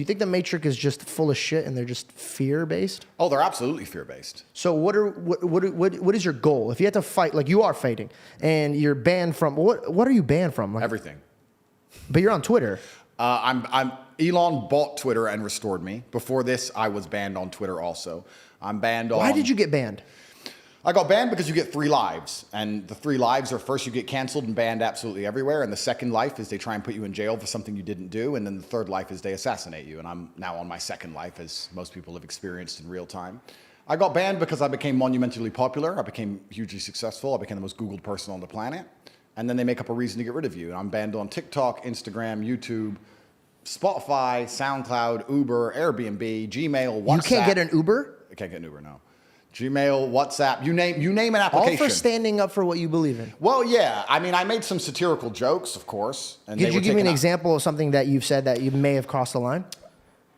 You think the Matrix is just full of shit and they're just fear-based? Oh, they're absolutely fear-based. So what is your goal? If you had to fight, like you are fighting, and you're banned from, what are you banned from? Like, Everything. but you're on Twitter. Elon bought Twitter and restored me. Before this, I was banned on Twitter also. I'm banned on... Why did you get banned? I got banned because you get 3 lives. And the 3 lives are, first you get canceled and banned absolutely everywhere. And the second life is they try and put you in jail for something you didn't do. And then the third life is they assassinate you. And I'm now on my second life, as most people have experienced in real time. I got banned because I became monumentally popular. I became hugely successful. I became the most Googled person on the planet. And then they make up a reason to get rid of you. And I'm banned on TikTok, Instagram, YouTube, Spotify, SoundCloud, Uber, Airbnb, Gmail, WhatsApp. You can't get an Uber? I can't get an Uber, no. Gmail, WhatsApp, you name an application. All for standing up for what you believe in. Well, yeah. I mean, I made some satirical jokes, of course. And Could you give me an example of something that you've said that you may have crossed the line?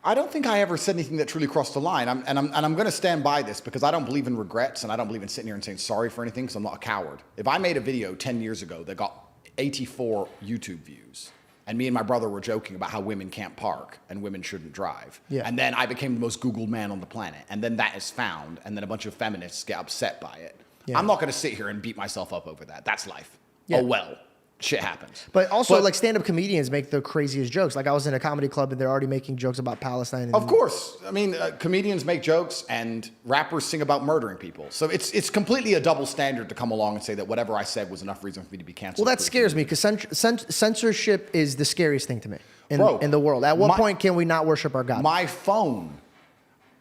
I don't think I ever said anything that truly crossed the line. I'm going to stand by this because I don't believe in regrets and I don't believe in sitting here and saying sorry for anything because I'm not a coward. If I made a video 10 years ago that got 84 YouTube views, and me and my brother were joking about how women can't park and women shouldn't drive. Yeah. And then I became the most Googled man on the planet. And then that is found. And then a bunch of feminists get upset by it. Yeah. I'm not going to sit here and beat myself up over that. That's life. Yeah. Oh, well, shit happens. But also, like, stand-up comedians make the craziest jokes. Like, I was in a comedy club and they're already making jokes about Palestine. Of course. I mean, comedians make jokes and rappers sing about murdering people. So it's completely a double standard to come along and say that whatever I said was enough reason for me to be canceled. Well, that scares me because censorship is the scariest thing to me in the world. At what point can we not worship our God? My phone,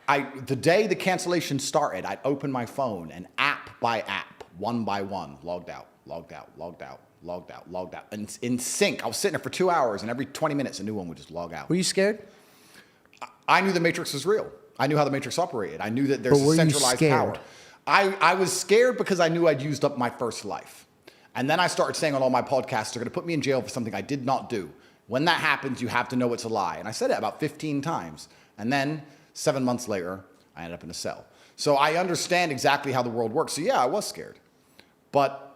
the day the cancellation started, I'd open my phone and app by app, one by one, logged out, logged out, logged out. Logged out, logged out. And in sync, I was sitting there for 2 hours, and every 20 minutes, a new one would just log out. Were you scared? I knew the Matrix was real. I knew how the Matrix operated. I knew that there's a centralized power. I was scared because I knew I'd used up my first life. And then I started saying on all my podcasts, they're going to put me in jail for something I did not do. When that happens, you have to know it's a lie. And I said it about 15 times. And then 7 months later, I ended up in a cell. So I understand exactly how the world works. So yeah, I was scared. But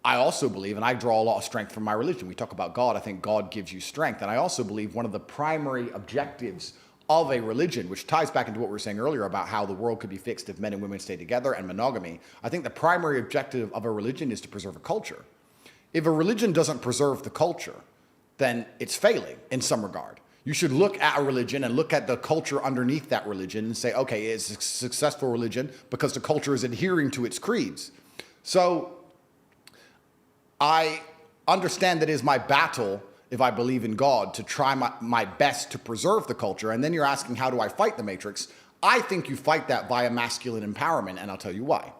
I also believe, and I draw a lot of strength from my religion. We talk about God. I think God gives you strength. And I also believe one of the primary objectives of a religion, which ties back into what we were saying earlier about how the world could be fixed if men and women stay together and monogamy. I think the primary objective of a religion is to preserve a culture. If a religion doesn't preserve the culture, then it's failing in some regard. You should look at a religion and look at the culture underneath that religion and say, okay, it's a successful religion because the culture is adhering to its creeds. So I understand that it is my battle, if I believe in God, to try my best to preserve the culture. And then you're asking, how do I fight the Matrix? I think you fight that via masculine empowerment, and I'll tell you why.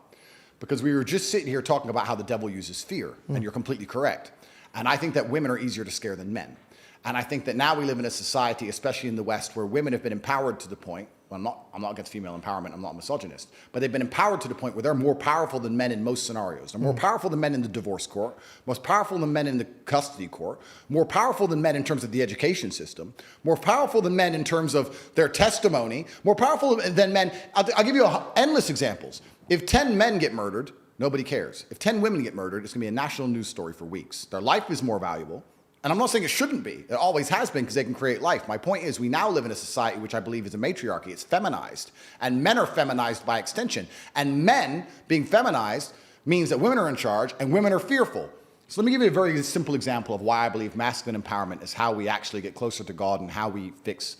Because we were just sitting here talking about how the devil uses fear, and you're completely correct. And I think that women are easier to scare than men. And I think that now we live in a society, especially in the West, where women have been empowered to the point, well, I'm not against female empowerment, I'm not a misogynist, but they've been empowered to the point where they're more powerful than men in most scenarios. They're more powerful than men in the divorce court, most powerful than men in the custody court, more powerful than men in terms of the education system, more powerful than men in terms of their testimony, more powerful than men. I'll give you endless examples. If 10 men get murdered, nobody cares. If 10 women get murdered, it's going to be a national news story for weeks. Their life is more valuable. And I'm not saying it shouldn't be. It always has been because they can create life. My point is we now live in a society which I believe is a matriarchy. It's feminized. And men are feminized by extension. And men being feminized means that women are in charge and women are fearful. So let me give you a very simple example of why I believe masculine empowerment is how we actually get closer to God and how we fix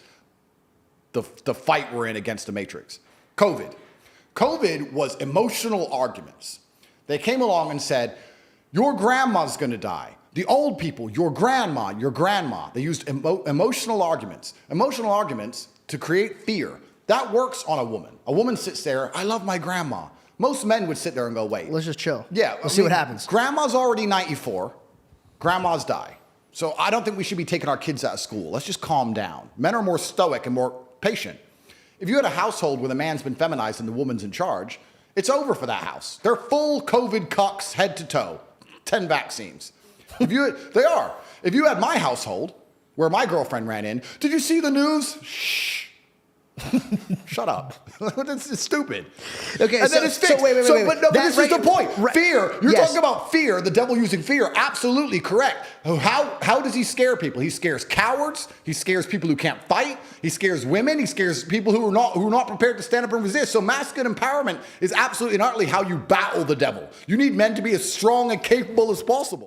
the fight we're in against the Matrix. COVID. COVID was emotional arguments. They came along and said, your grandma's going to die. The old people, your grandma, your grandma. They used emotional arguments to create fear. That works on a woman. A woman sits there, I love my grandma. Most men would sit there and go, wait. Let's just chill. Yeah. Let's see what happens. Grandma's already 94. Grandmas die. So I don't think we should be taking our kids out of school. Let's just calm down. Men are more stoic and more patient. If you had a household where the man's been feminized and the woman's in charge, it's over for that house. They're full COVID cucks head to toe. 10 vaccines. They are. If you had my household, where my girlfriend ran in, did you see the news? Shh. Shut up. This is stupid. Okay, and so, then it's fixed. so wait. But this is the point. Fear. You're yes. talking about fear, the devil using fear. Absolutely correct. How does he scare people? He scares cowards. He scares people who can't fight. He scares women. He scares people who are not prepared to stand up and resist. So masculine empowerment is absolutely and utterly how you battle the devil. You need men to be as strong and capable as possible.